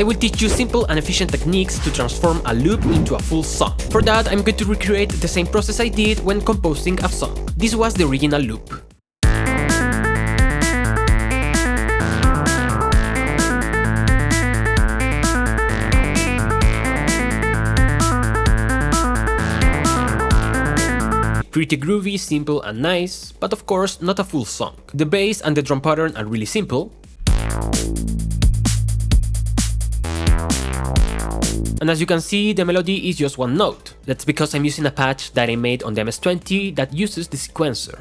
I will teach you simple and efficient techniques to transform a loop into a full song. For that, I'm going to recreate the same process I did when composing a song. This was the original loop. Pretty groovy, simple and nice, but of course not a full song. The bass and the drum pattern are really simple. And as you can see, the melody is just one note. That's because I'm using a patch that I made on the MS-20 that uses the sequencer.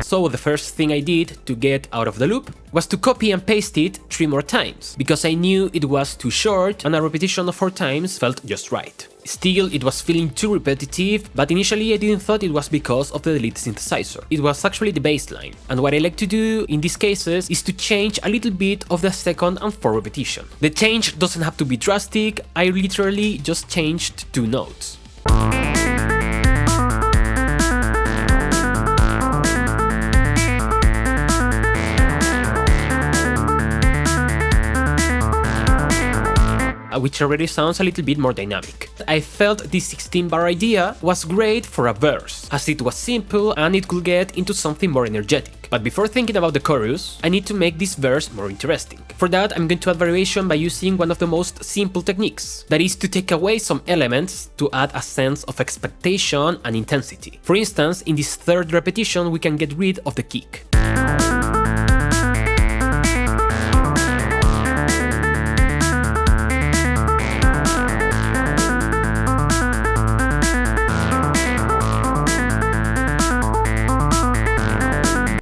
So the first thing I did to get out of the loop was to copy and paste it 3 more times, because I knew it was too short and a repetition of 4 times felt just right. Still, it was feeling too repetitive, but initially I didn't thought it was because of the delete synthesizer. It was actually the bass line, and what I like to do in these cases is to change a little bit of the second and 4th repetition. The change doesn't have to be drastic, I literally just changed 2 notes. Which already sounds a little bit more dynamic. I felt this 16-bar idea was great for a verse, as it was simple and it could get into something more energetic. But before thinking about the chorus, I need to make this verse more interesting. For that, I'm going to add variation by using one of the most simple techniques, that is to take away some elements to add a sense of expectation and intensity. For instance, in this 3rd repetition, we can get rid of the kick.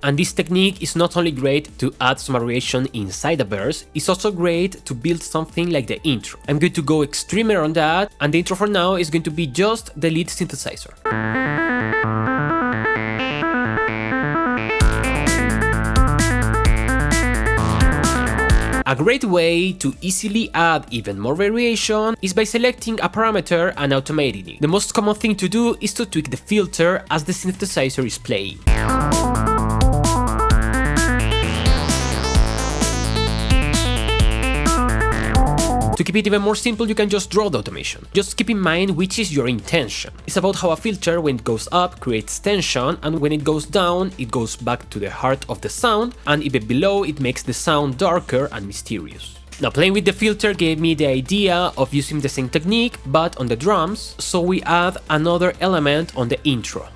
And this technique is not only great to add some variation inside a verse, it's also great to build something like the intro. I'm going to go extremer on that, and the intro for now is going to be just the lead synthesizer. A great way to easily add even more variation is by selecting a parameter and automating it. The most common thing to do is to tweak the filter as the synthesizer is playing. To keep it even more simple, you can just draw the automation. Just keep in mind which is your intention. It's about how a filter, when it goes up, creates tension, and when it goes down, it goes back to the heart of the sound, and even below, it makes the sound darker and mysterious. Now, playing with the filter gave me the idea of using the same technique, but on the drums, so we add another element on the intro.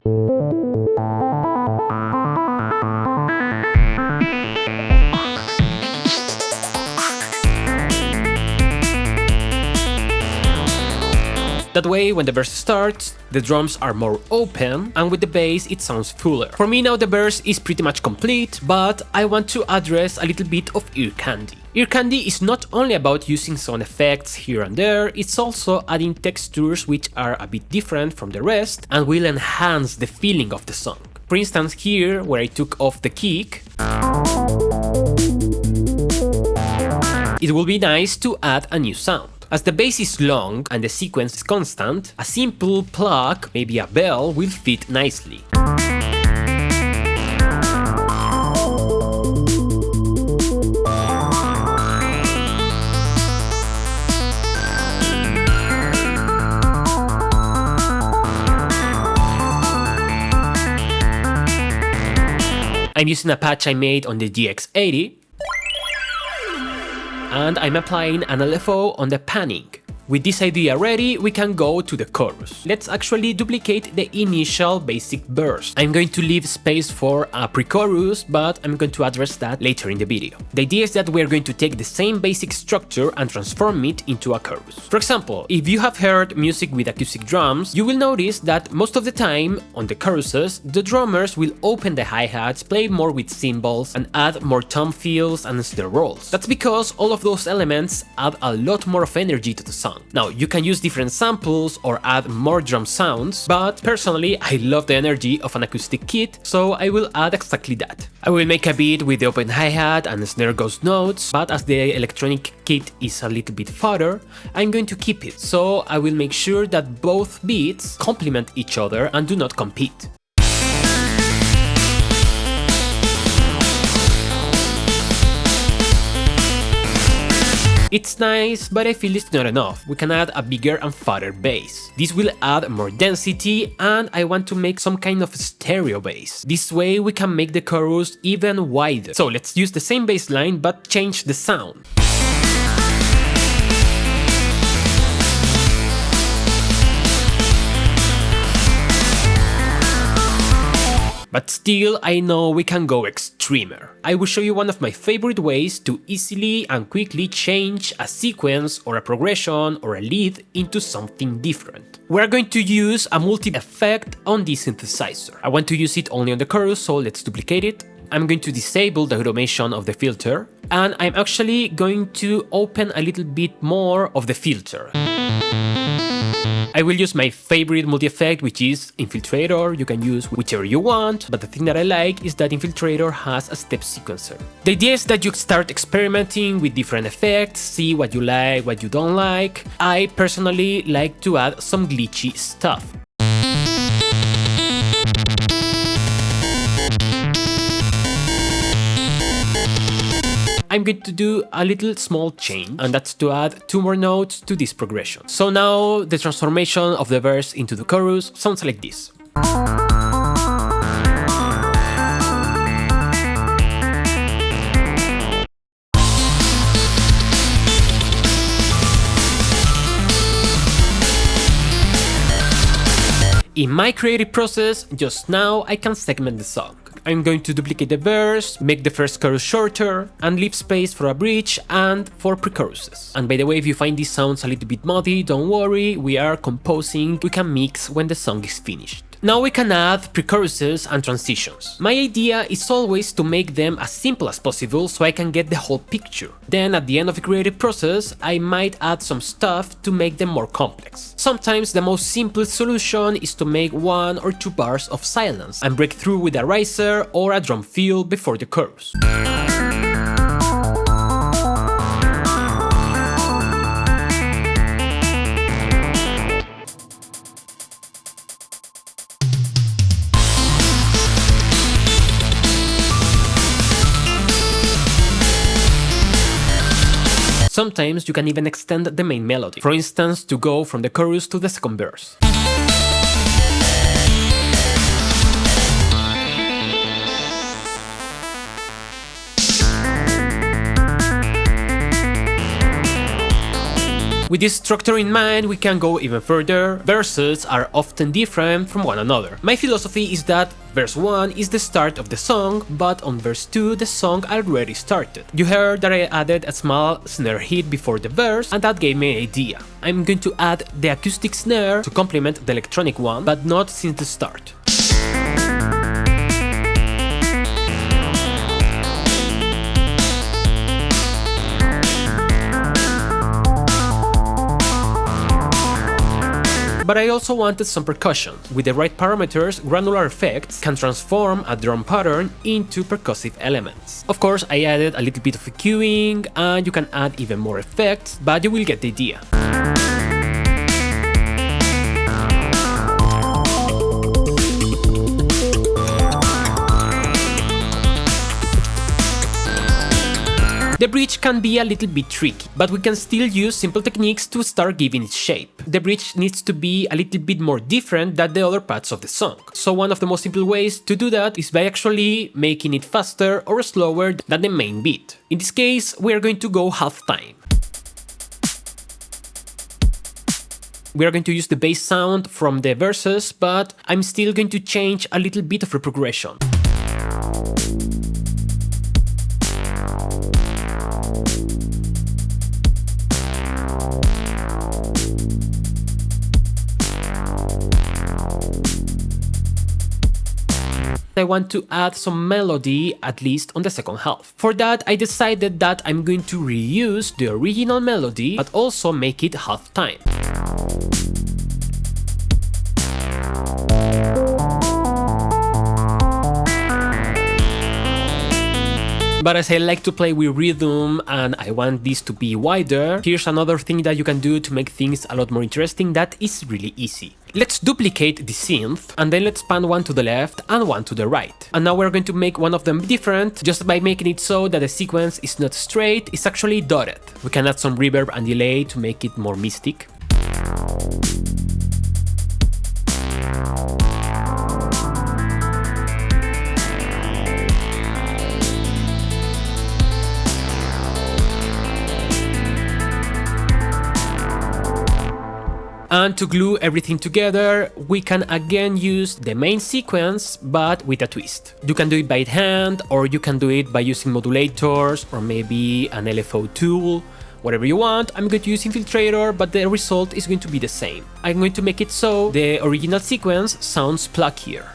That way, when the verse starts, the drums are more open, and with the bass it sounds fuller. For me now the verse is pretty much complete, but I want to address a little bit of ear candy. Ear candy is not only about using sound effects here and there, it's also adding textures which are a bit different from the rest and will enhance the feeling of the song. For instance, here, where I took off the kick, it will be nice to add a new sound. As the bass is long and the sequence is constant, a simple pluck, maybe a bell, will fit nicely. I'm using a patch I made on the GX80, and I'm applying an LFO on the panning. With this idea ready, we can go to the chorus. Let's actually duplicate the initial basic verse. I'm going to leave space for a pre-chorus, but I'm going to address that later in the video. The idea is that we're going to take the same basic structure and transform it into a chorus. For example, if you have heard music with acoustic drums, you will notice that most of the time, on the choruses, the drummers will open the hi-hats, play more with cymbals, and add more tom fills and snare rolls. That's because all of those elements add a lot more of energy to the song. Now, you can use different samples or add more drum sounds, but personally I love the energy of an acoustic kit, so I will add exactly that. I will make a beat with the open hi-hat and snare ghost notes, but as the electronic kit is a little bit farther, I'm going to keep it, so I will make sure that both beats complement each other and do not compete. It's nice, but I feel it's not enough. We can add a bigger and fatter bass. This will add more density, and I want to make some kind of stereo bass. This way we can make the chorus even wider. So let's use the same bass line but change the sound. But still, I know we can go extremer. I will show you one of my favorite ways to easily and quickly change a sequence or a progression or a lead into something different. We're going to use a multi-effect on this synthesizer. I want to use it only on the chorus, so let's duplicate it. I'm going to disable the automation of the filter, and I'm actually going to open a little bit more of the filter. I will use my favorite multi-effect, which is Infiltrator. You can use whichever you want, but the thing that I like is that Infiltrator has a step sequencer. The idea is that you start experimenting with different effects, see what you like, what you don't like. I personally like to add some glitchy stuff. I'm going to do a little small change, and that's to add 2 more notes to this progression. So now the transformation of the verse into the chorus sounds like this. In my creative process, just now I can segment the song. I'm going to duplicate the verse, make the first chorus shorter, and leave space for a bridge and for pre-choruses. And by the way, if you find this sounds a little bit muddy, don't worry, we are composing, we can mix when the song is finished. Now we can add pre-choruses and transitions. My idea is always to make them as simple as possible so I can get the whole picture. Then at the end of the creative process, I might add some stuff to make them more complex. Sometimes the most simple solution is to make 1 or 2 bars of silence and break through with a riser or a drum fill before the chorus. Sometimes you can even extend the main melody, for instance to go from the chorus to the second verse. With this structure in mind, we can go even further. Verses are often different from one another. My philosophy is that verse 1 is the start of the song, but on verse 2 the song already started. You heard that I added a small snare hit before the verse, and that gave me an idea. I'm going to add the acoustic snare to complement the electronic one, but not since the start. But I also wanted some percussion. With the right parameters, granular effects can transform a drum pattern into percussive elements. Of course, I added a little bit of EQing, and you can add even more effects, but you will get the idea. The bridge can be a little bit tricky, but we can still use simple techniques to start giving it shape. The bridge needs to be a little bit more different than the other parts of the song. So one of the most simple ways to do that is by actually making it faster or slower than the main beat. In this case, we are going to go half time. We are going to use the bass sound from the verses, but I'm still going to change a little bit of the progression. I want to add some melody, at least on the second half. For that, I decided that I'm going to reuse the original melody, but also make it half time. But as I like to play with rhythm and I want this to be wider, here's another thing that you can do to make things a lot more interesting that is really easy. Let's duplicate the synth and then let's pan one to the left and one to the right. And now we're going to make one of them different just by making it so that the sequence is not straight, it's actually dotted. We can add some reverb and delay to make it more mystic. And to glue everything together, we can again use the main sequence, but with a twist. You can do it by hand, or you can do it by using modulators, or maybe an LFO tool, whatever you want. I'm going to use Infiltrator, but the result is going to be the same. I'm going to make it so the original sequence sounds pluckier.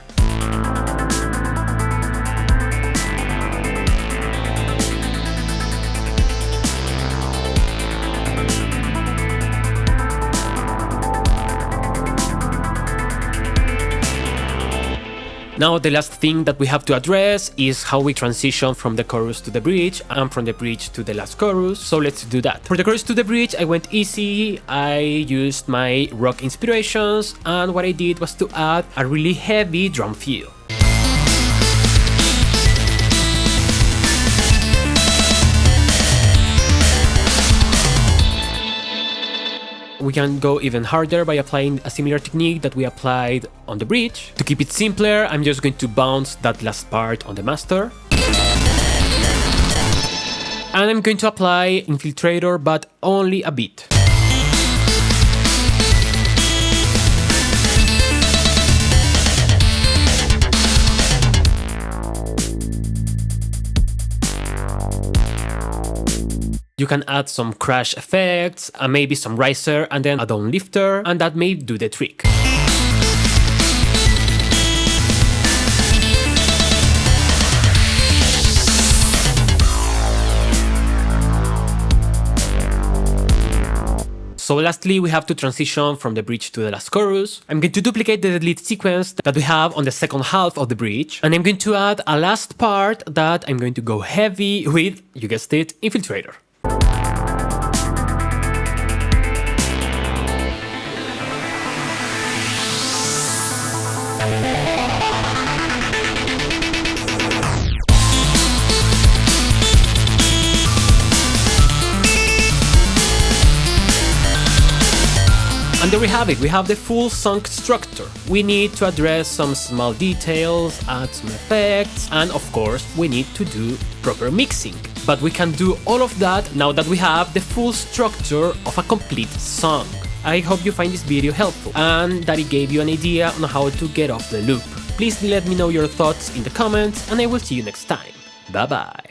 Now the last thing that we have to address is how we transition from the chorus to the bridge and from the bridge to the last chorus, so let's do that. For the chorus to the bridge I went easy, I used my rock inspirations, and what I did was to add a really heavy drum fill. We can go even harder by applying a similar technique that we applied on the bridge. To keep it simpler, I'm just going to bounce that last part on the master. And I'm going to apply Infiltrator, but only a bit. You can add some crash effects, and maybe some riser, and then a down lifter, and that may do the trick. So lastly, we have to transition from the bridge to the last chorus. I'm going to duplicate the lead sequence that we have on the second half of the bridge, and I'm going to add a last part that I'm going to go heavy with, you guessed it, Infiltrator. And there we have it, we have the full song structure. We need to address some small details, add some effects, and of course we need to do proper mixing. But we can do all of that now that we have the full structure of a complete song. I hope you find this video helpful and that it gave you an idea on how to get off the loop. Please let me know your thoughts in the comments, and I will see you next time. Bye bye.